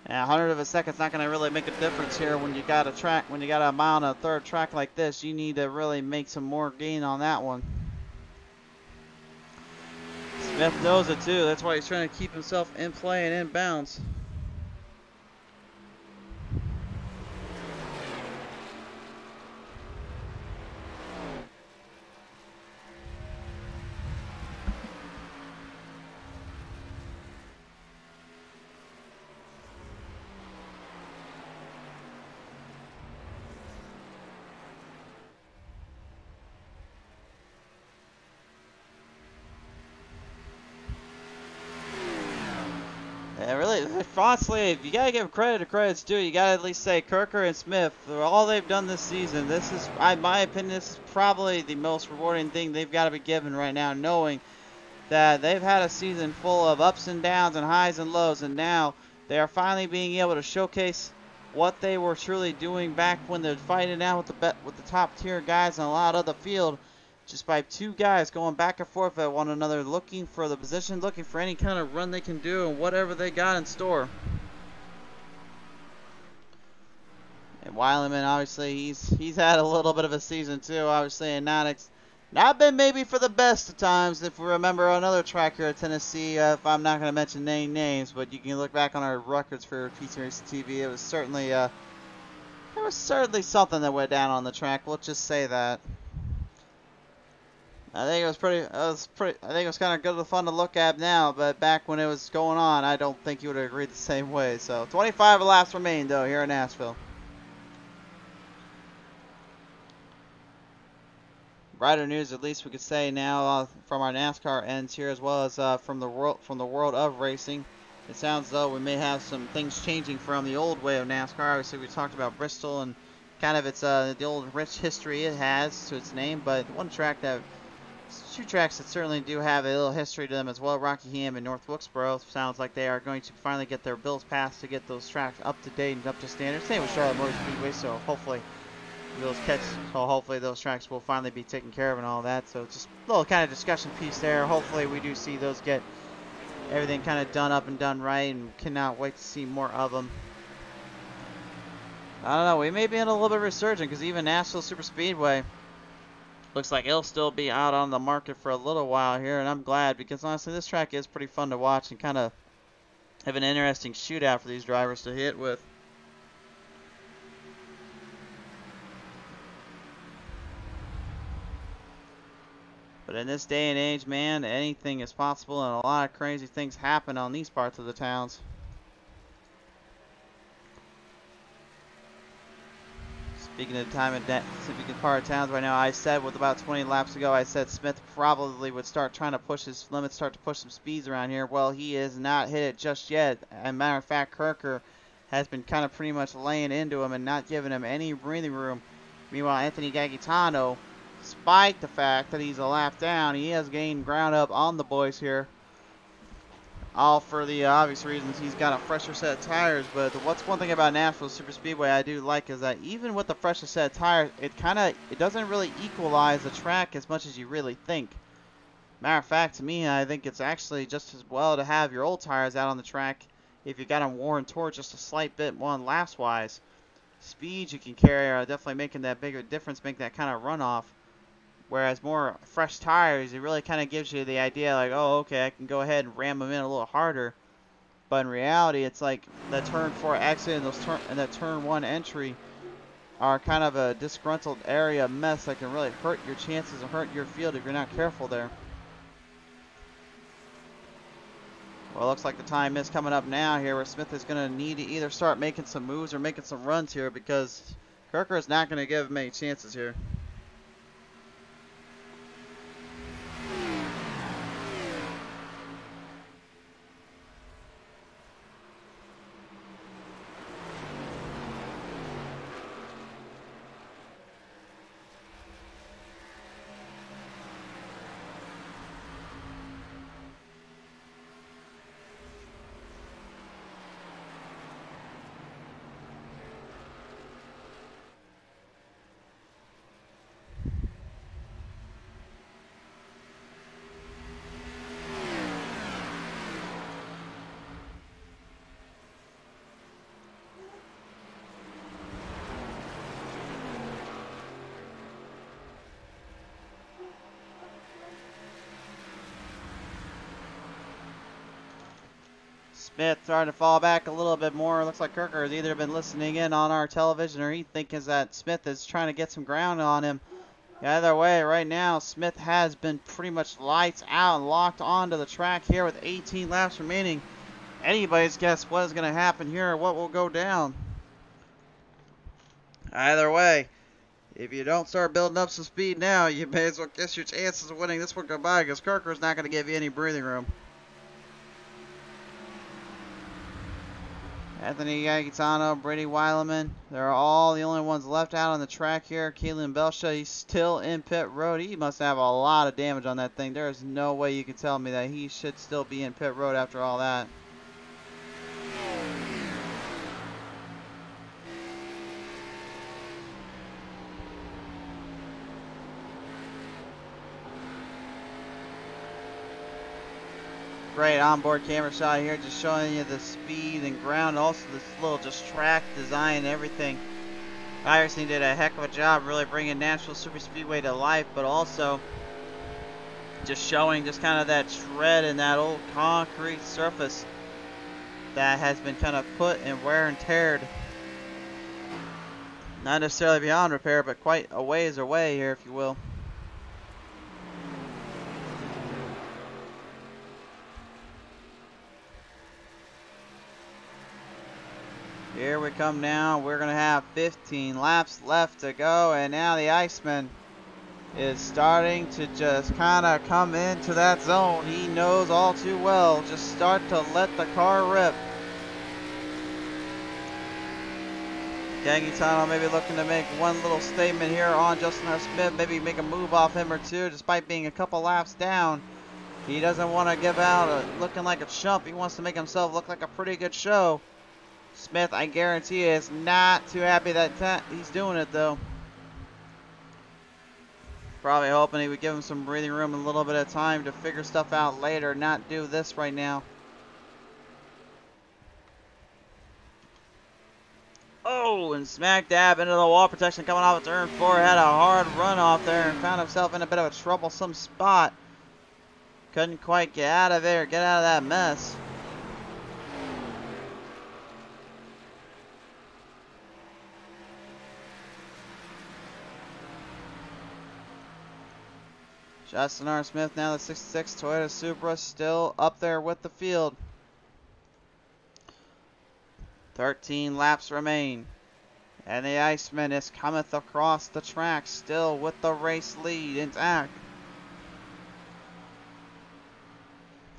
And 100 of a second's not going to really make a difference here when you got a track, when you got a mile and a third track like this. You need to really make some more gain on that one. Smith knows it too. That's why he's trying to keep himself in play and in bounds. honestly, you gotta give credit to credit's due. You gotta at least say Kirker and Smith, for all they've done this season, this is, in my opinion, this is probably the most rewarding thing they've got to be given right now, knowing that they've had a season full of ups and downs and highs and lows, and now they are finally being able to showcase what they were truly doing back when they're fighting out with the top tier guys and a lot of the field, just by two guys going back and forth at one another, looking for the position, looking for any kind of run they can do and whatever they got in store. And Weileman, obviously, he's had a little bit of a season too, obviously, and not been maybe for the best of times. If we remember another track here at Tennessee, if I'm not going to mention any names, but you can look back on our records for PTM Racing TV, it was certainly something that went down on the track. We'll just say that. I think it was kind of good and fun to look at now, but back when it was going on, I don't think you would have agreed the same way. So 25 laps remain though here in Nashville. Brighter news, at least we could say now, from our NASCAR ends here, as well as from the world of racing. It sounds though we may have some things changing from the old way of NASCAR. Obviously, we talked about Bristol and kind of its the old rich history it has to its name, but two tracks that certainly do have a little history to them as well. Rockingham and North Wilkesboro sounds like they are going to finally get their bills passed to get those tracks up to date and up to standard. Same with Charlotte Motor Speedway, so hopefully those tracks will finally be taken care of and all that. So just a little kind of discussion piece there. Hopefully we do see those get everything kind of done up and done right, and cannot wait to see more of them. I don't know, we may be in a little bit of resurgence, because even Nashville Superspeedway looks like it'll still be out on the market for a little while here, and I'm glad, because honestly this track is pretty fun to watch and kind of have an interesting shootout for these drivers to hit with. But in this day and age, man, anything is possible, and a lot of crazy things happen on these parts of the towns. Speaking of time and speaking of part of towns right now, I said with about 20 laps ago, I said Smith probably would start trying to push his limits, start to push some speeds around here. Well, he has not hit it just yet. As a matter of fact, Kirker has been kind of pretty much laying into him and not giving him any breathing room. Meanwhile, Anthony Gagliano, despite the fact that he's a lap down, he has gained ground up on the boys here. All for the obvious reasons, he's got a fresher set of tires. But what's one thing about Nashville Superspeedway I do like is that even with the fresher set of tires, it doesn't really equalize the track as much as you really think. Matter of fact, to me, I think it's actually just as well to have your old tires out on the track if you got them worn towards just a slight bit more laps wise. Speeds you can carry are definitely making that bigger difference, make that kind of runoff. Whereas more fresh tires, it really kind of gives you the idea like, oh, okay, I can go ahead and ram them in a little harder. But in reality, it's like the turn 4 exit and that turn 1 entry are kind of a disgruntled area mess that can really hurt your chances and hurt your field if you're not careful there. Well, it looks like the time is coming up now here where Smith is going to need to either start making some moves or making some runs here, because Kirker is not going to give him any chances here. Smith starting to fall back a little bit more. Looks like Kirker has either been listening in on our television or he thinks that Smith is trying to get some ground on him. Either way, right now, Smith has been pretty much lights out and locked onto the track here with 18 laps remaining. Anybody's guess what is going to happen here or what will go down. Either way, if you don't start building up some speed now, you may as well guess your chances of winning this one goodbye, because Kirker's not going to give you any breathing room. Anthony Gaetano, Brady Weileman, they're all the only ones left out on the track here. Keelan Belsha, he's still in pit road. He must have a lot of damage on that thing. There is no way you can tell me that he should still be in pit road after all that. Great onboard camera shot here, just showing you the speed and ground, also this little just track design and everything. iRacing did a heck of a job really bringing Nashville Superspeedway to life, but also just showing just kind of that tread and that old concrete surface that has been kind of put and wear and teared. Not necessarily beyond repair, but quite a ways away here, if you will. Here we come now. We're going to have 15 laps left to go. And now the Iceman is starting to just kind of come into that zone. He knows all too well. Just start to let the car rip. Gaetano maybe looking to make one little statement here on Justin R. Smith. Maybe make a move off him or two despite being a couple laps down. He doesn't want to give out looking like a chump. He wants to make himself look like a pretty good show. Smith, I guarantee you, is not too happy that he's doing it, though. Probably hoping he would give him some breathing room and a little bit of time to figure stuff out later, not do this right now. Oh, and smack dab into the wall protection coming off of turn 4. Had a hard run off there and found himself in a bit of a troublesome spot. Couldn't quite get out of there, get out of that mess. Justin R. Smith, now the 66 Toyota Supra, still up there with the field. 13 laps remain. And the Iceman is cometh across the track, still with the race lead intact.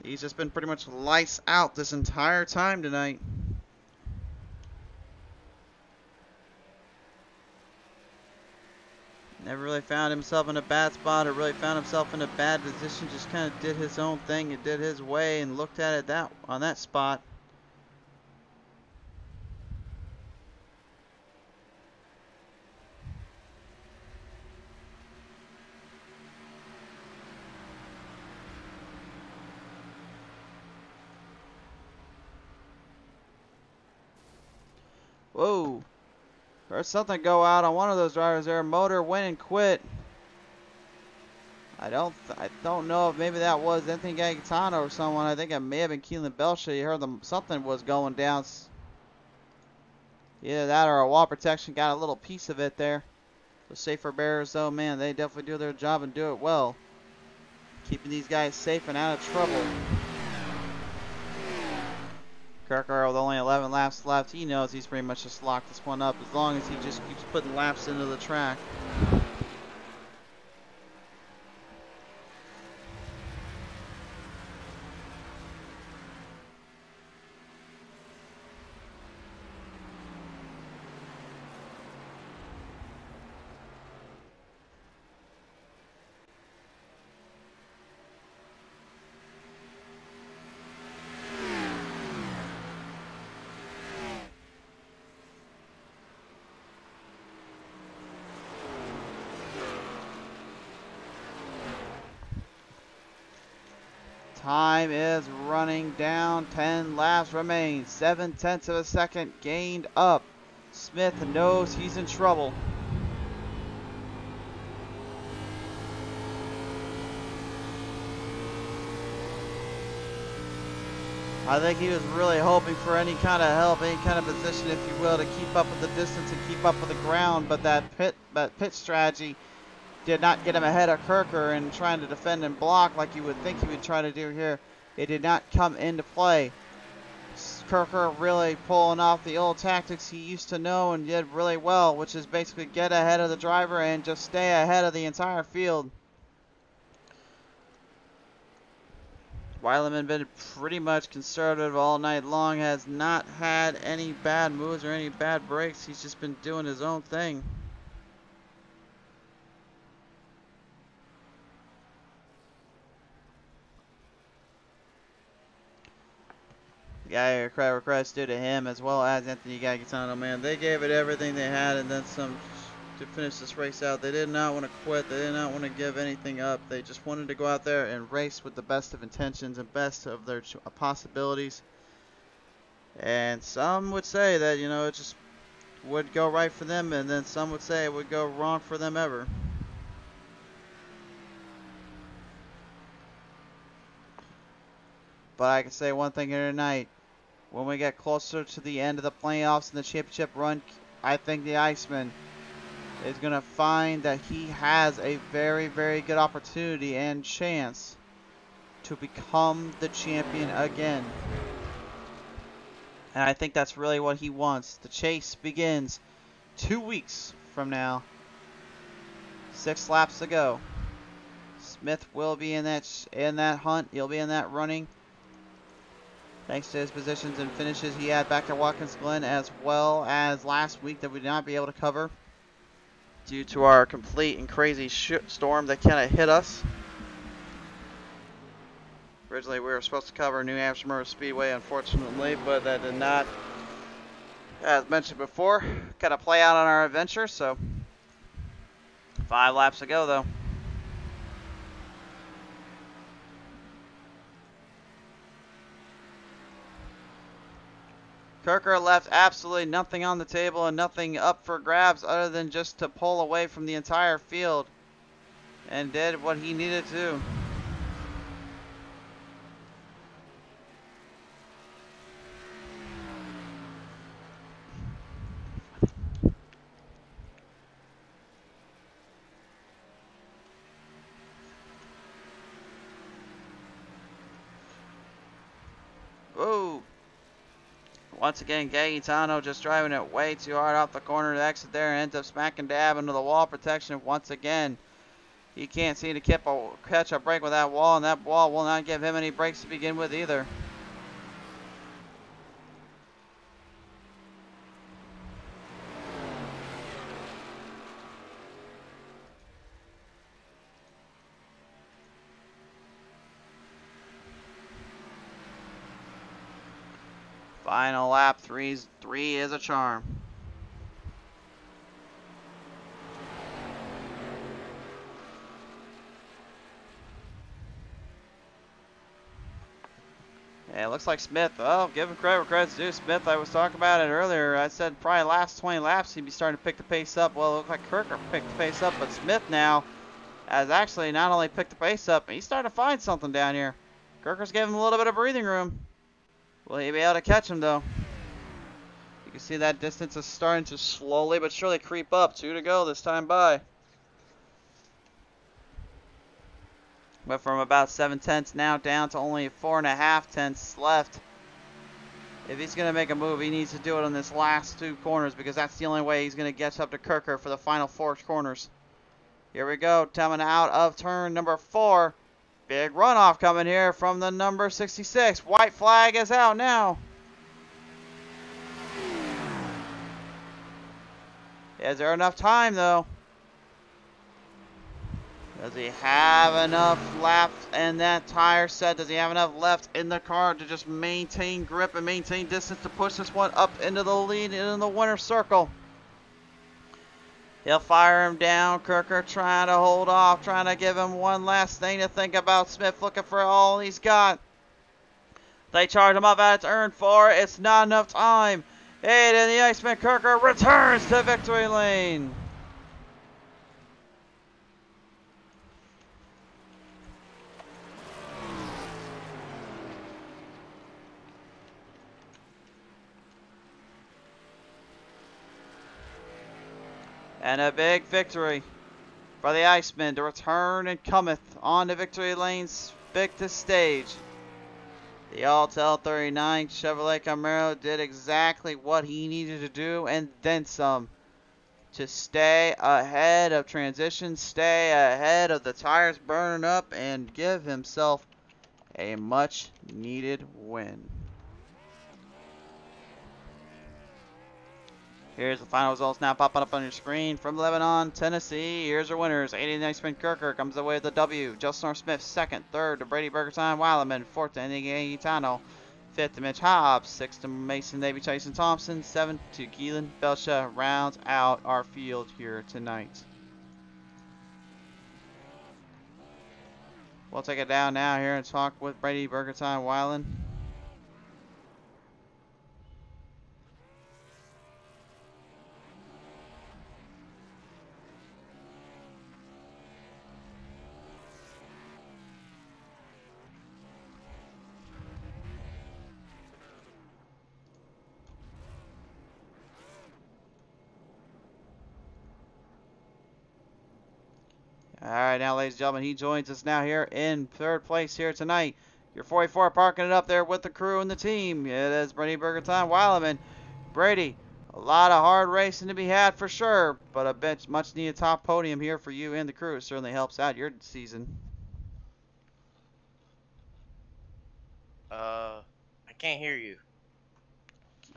He's just been pretty much lights out this entire time tonight. Never really found himself in a bad spot or really found himself in a bad position. Just kind of did his own thing and did his way and looked at it on that spot. Whoa. Heard something go out on one of those drivers there. Motor went and quit. I don't know if maybe that was Anthony Gaetano or someone. I think it may have been Keelan Belsha. You heard something was going down. Either that or a wall protection got a little piece of it there. The safer bearers, though, man, they definitely do their job and do it well. Keeping these guys safe and out of trouble. Kirker with only 11 laps left, he knows he's pretty much just locked this one up as long as he just keeps putting laps into the track. Time is running down. 10 laps remain. 7/10 of a second gained up. Smith knows he's in trouble. I think he was really hoping for any kind of help, any kind of position, if you will, to keep up with the distance and keep up with the ground. But that pit strategy did not get him ahead of Kirker and trying to defend and block like you would think he would try to do here. It did not come into play. Kirker really pulling off the old tactics he used to know and did really well, which is basically get ahead of the driver and just stay ahead of the entire field. Weileman been pretty much conservative all night long. Has not had any bad moves or any bad breaks. He's just been doing his own thing. Yeah, credits due to him as well as Anthony Gagatano, man. They gave it everything they had and then some to finish this race out. They did not want to quit. They did not want to give anything up. They just wanted to go out there and race with the best of intentions and best of their possibilities. And some would say that, you know, it just would go right for them, and then some would say it would go wrong for them ever. But I can say one thing here tonight. When we get closer to the end of the playoffs and the championship run, I think the Iceman is going to find that he has a very, very good opportunity and chance to become the champion again. And I think that's really what he wants. The chase begins 2 weeks from now. 6 laps to go. Smith will be in that hunt. He'll be in that running. Thanks to his positions and finishes he had back at Watkins Glen, as well as last week that we did not be able to cover due to our complete and crazy storm that kind of hit us. Originally, we were supposed to cover New Hampshire Speedway, unfortunately, but that did not, as mentioned before, kind of play out on our adventure. So 5 laps to go, though. Kirker left absolutely nothing on the table and nothing up for grabs other than just to pull away from the entire field, and did what he needed to. Whoa. Once again, Gaetano just driving it way too hard off the corner to exit there and ends up smacking dab into the wall protection once again. He can't seem to catch a break with that wall, and that wall will not give him any breaks to begin with either. Final lap, 3 is a charm. Yeah, it looks like Smith. Oh, give him credit where credit's due. Smith, I was talking about it earlier. I said probably last 20 laps he'd be starting to pick the pace up. Well, it looked like Kirker picked the pace up, but Smith now has actually not only picked the pace up, he's starting to find something down here. Kirker's giving him a little bit of breathing room. Will he be able to catch him, though? You can see that distance is starting to slowly but surely creep up. 2 to go this time by. But from about 7 tenths now down to only 4.5 tenths left. If he's going to make a move, he needs to do it on this last 2 corners, because that's the only way he's going to get up to Kirker for the final 4 corners. Here we go, coming out of turn number 4. Big runoff coming here from the number 66. White flag is out now. Is there enough time, though? Does he have enough left in that tire set? Does he have enough left in the car to just maintain grip and maintain distance to push this one up into the lead in the winner's circle? He'll fire him down. Kirker trying to hold off, trying to give him one last thing to think about. Smith looking for all he's got. They charge him up at turn 4. It's not enough time. And the Iceman Kirker returns to victory lane. And a big victory for the Iceman to return and cometh on to victory lane's biggest stage. The Altel 39 Chevrolet Camaro did exactly what he needed to do and then some to stay ahead of transition, stay ahead of the tires burning up, and give himself a much needed win. Here's the final results now popping up on your screen from Lebanon, Tennessee. Here's our winners. 89 Sprint Kirker comes away with the W. Justin Smith second. Third to Brady Burgertime Weileman. Fourth to Enrique Itano. Fifth to Mitch Hobbs. Sixth to Mason Davy Tyson Thompson. Seventh to Keelan Belcha rounds out our field here tonight. We'll take it down now here and talk with Brady Burgertime Weiland. All right, now, ladies and gentlemen, he joins us now here in third place here tonight. Your 44 parking it up there with the crew and the team. It is Brady Burgertime Weileman. Brady, a lot of hard racing to be had for sure, but a much needed top podium here for you and the crew. It certainly helps out your season. I can't hear you.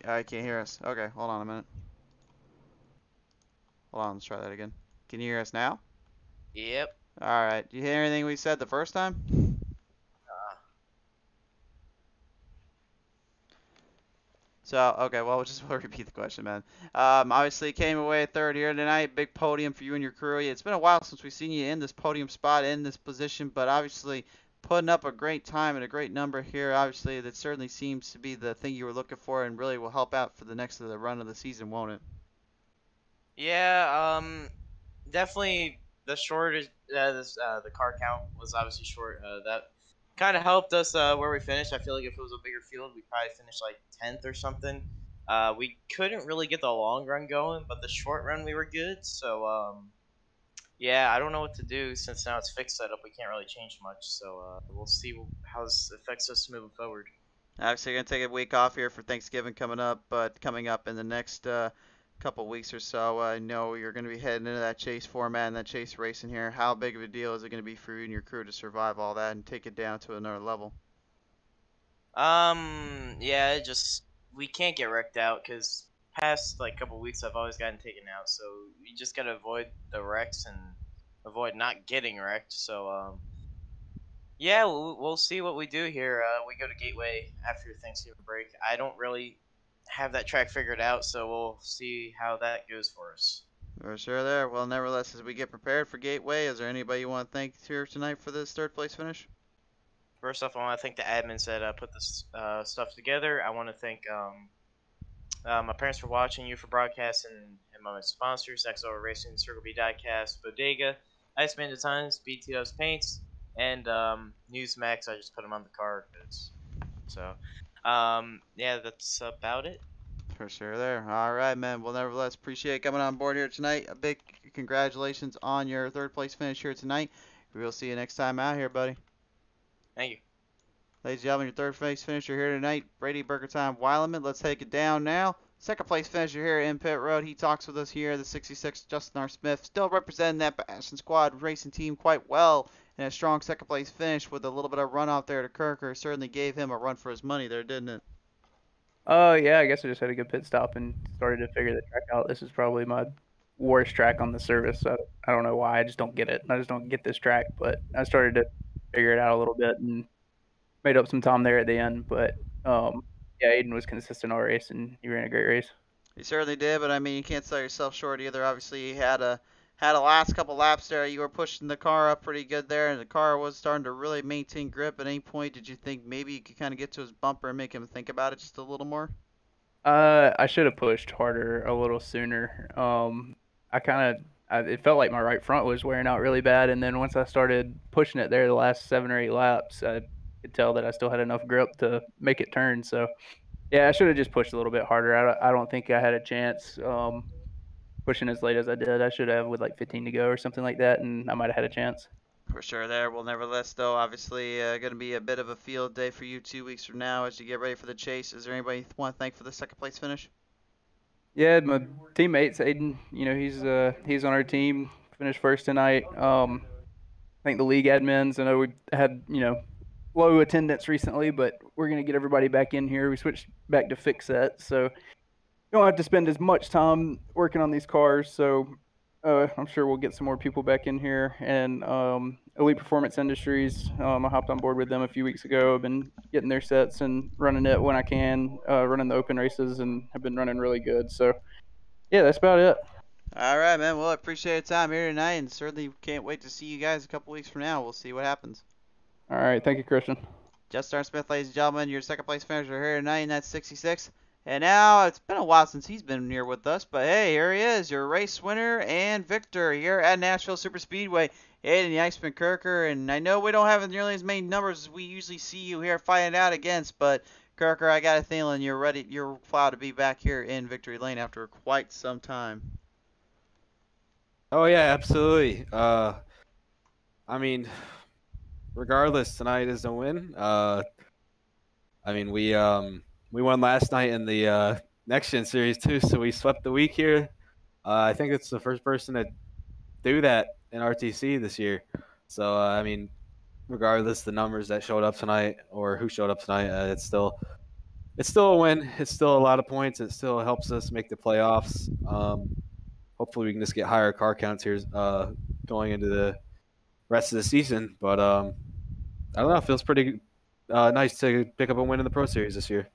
I can't hear us. Okay, hold on a minute. Hold on, let's try that again. Can you hear us now? Yep. All right. Did you hear anything we said the first time? So, okay, well, we'll repeat the question, man. Obviously, came away third here tonight. Big podium for you and your crew. It's been a while since we've seen you in this podium spot, in this position, but obviously putting up a great time and a great number here. Obviously, that certainly seems to be the thing you were looking for and really will help out for the next of the run of the season, won't it? Yeah. Definitely the shortage. The car count was obviously short. That kind of helped us where we finished. I feel like if it was a bigger field, we probably finished like 10th or something. We couldn't really get the long run going, but the short run we were good. So yeah, I don't know what to do since now it's fixed setup. We can't really change much. So we'll see how this affects us moving forward. Obviously, going to take a week off here for Thanksgiving coming up, but coming up in the next couple weeks or so, I know you're going to be heading into that chase format and that chase racing here. How big of a deal is it going to be for you and your crew to survive all that and take it down to another level? Yeah, it just we can't get wrecked out because past like couple weeks I've always gotten taken out, so we just gotta avoid the wrecks and avoid not getting wrecked. So yeah, we'll see what we do here. We go to Gateway after Thanksgiving break. I don't really have that track figured out, so we'll see how that goes for us. For sure there. Well, nevertheless, as we get prepared for Gateway, is there anybody you want to thank here tonight for this third place finish? First off, I want to thank the admins that put this stuff together. I want to thank my parents for watching, you for broadcasting, and my sponsors, XO Racing, Circle B Diecast, Bodega, Iceman Designs, BTO's Paints, and Newsmax. I just put them on the car. So, yeah, that's about it. For sure there. All right, man. Well, nevertheless, appreciate coming on board here tonight. A big congratulations on your third place finish here tonight. We will see you next time out here, buddy. Thank you. Ladies and gentlemen, your third place finisher here tonight, Brady Burgertime Weileman. Let's take it down now. Second place finisher here in pit road. He talks with us here, the 66 Justin R. Smith, still representing that Bastion Squad racing team quite well. And a strong second place finish with a little bit of run off there to Kirker. Certainly gave him a run for his money there, didn't it? Yeah, I guess I just had a good pit stop and started to figure the track out. This is probably my worst track on the service. I don't know why. I just don't get it. I just don't get this track. But I started to figure it out a little bit and made up some time there at the end. But yeah, Aiden was consistent all race, and he ran a great race. He certainly did, but I mean, you can't sell yourself short either. Obviously, you had a last couple laps there. You were pushing the car up pretty good there, and the car was starting to really maintain grip. At any point, did you think maybe you could kind of get to his bumper and make him think about it just a little more? I should have pushed harder a little sooner. I kind of it felt like my right front was wearing out really bad, and then once I started pushing it there the last 7 or 8 laps, I could tell that I still had enough grip to make it turn. So yeah, I should have just pushed a little bit harder. I don't think I had a chance pushing as late as I did. I should have with like 15 to go or something like that, and I might have had a chance. For sure there. Well, nevertheless, though, obviously going to be a bit of a field day for you 2 weeks from now as you get ready for the chase. Is there anybody you want to thank for the second place finish? Yeah, my teammates, Aiden, he's on our team, finished first tonight. I think the league admins, I know we had, low attendance recently, but we're going to get everybody back in here. We switched back to fixed set, so you don't have to spend as much time working on these cars. So I'm sure we'll get some more people back in here. And Elite Performance Industries, I hopped on board with them a few weeks ago. I've been getting their sets and running it when I can, running the open races, and have been running really good. So yeah, that's about it. All right, man. Well, I appreciate your time here tonight, and certainly can't wait to see you guys a couple weeks from now. We'll see what happens. All right, thank you, Christian. Justin Smith, ladies and gentlemen, your second place finisher here tonight, and that's 66. And now it's been a while since he's been here with us, but hey, here he is, your race winner and victor here at Nashville Superspeedway, Aiden the Iceman Kirker. And I know we don't have nearly as many numbers as we usually see you here fighting out against, but Kirker, I got a feeling you're ready, you're proud to be back here in victory lane after quite some time. Oh yeah, absolutely. I mean, regardless, tonight is a win. I mean, we won last night in the Next Gen Series too, so we swept the week here. I think it's the first person to do that in RTC this year. So I mean, regardless the numbers that showed up tonight or who showed up tonight, it's still a win. It's still a lot of points. It still helps us make the playoffs. Hopefully we can just get higher car counts here going into the rest of the season. But I don't know. It feels pretty nice to pick up a win in the Pro Series this year.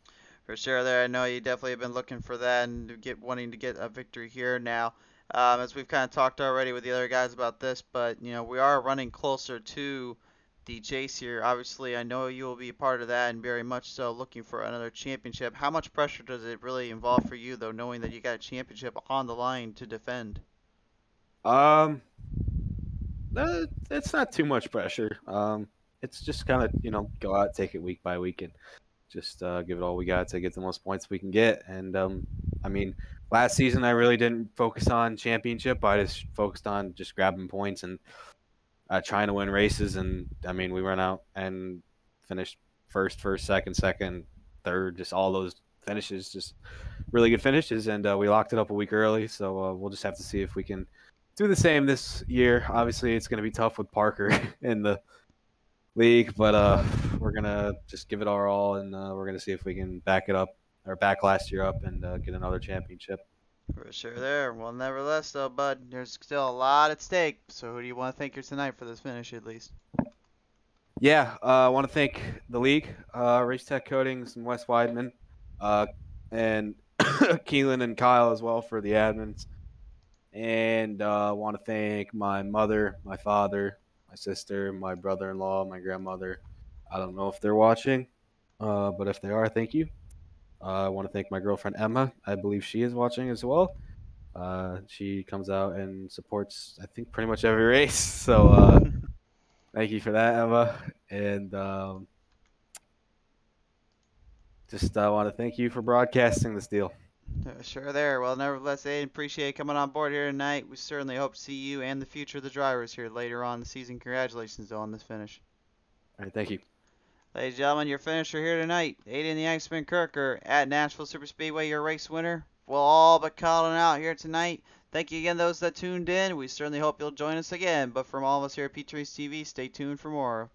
For sure there. I know you definitely have been looking for that and wanting to get a victory here now. As we've kind of talked already with the other guys about this, but you know, we are running closer to the chase here. Obviously, I know you will be a part of that and very much so looking for another championship. How much pressure does it really involve for you though, knowing that you got a championship on the line to defend? It's not too much pressure. It's just kind of go out, take it week by week, and just give it all we got to get the most points we can get. And I mean, last season I really didn't focus on championship. I just focused on just grabbing points and trying to win races. And I mean, we went out and finished first, second, third, just all those finishes, just really good finishes. And we locked it up a week early, so we'll just have to see if we can do the same this year. Obviously, it's going to be tough with Parker in the league, but we're gonna just give it our all, and we're gonna see if we can back last year up and get another championship. For sure there. Well, nevertheless though, bud, there's still a lot at stake. So who do you want to thank here tonight for this finish at least? Yeah, I want to thank the league, Race Tech Coatings and Wes Weidman, and Keelan and Kyle as well for the admins. And I want to thank my mother, my father, my sister, my brother-in-law, my grandmother. I don't know if they're watching, but if they are, thank you. I want to thank my girlfriend, Emma. I believe she is watching as well. She comes out and supports, I think, pretty much every race. So thank you for that, Emma. And just want to thank you for broadcasting this deal. Sure there. Well, nevertheless, Aiden, appreciate coming on board here tonight. We certainly hope to see you and the future of the drivers here later on in the season. Congratulations on this finish. All right, thank you. Ladies and gentlemen, your finisher here tonight, Aiden the Iceman Kirker at Nashville Superspeedway, your race winner. We'll all but calling out here tonight. Thank you again, those that tuned in. We certainly hope you'll join us again. But from all of us here at PTM Racing TV, stay tuned for more.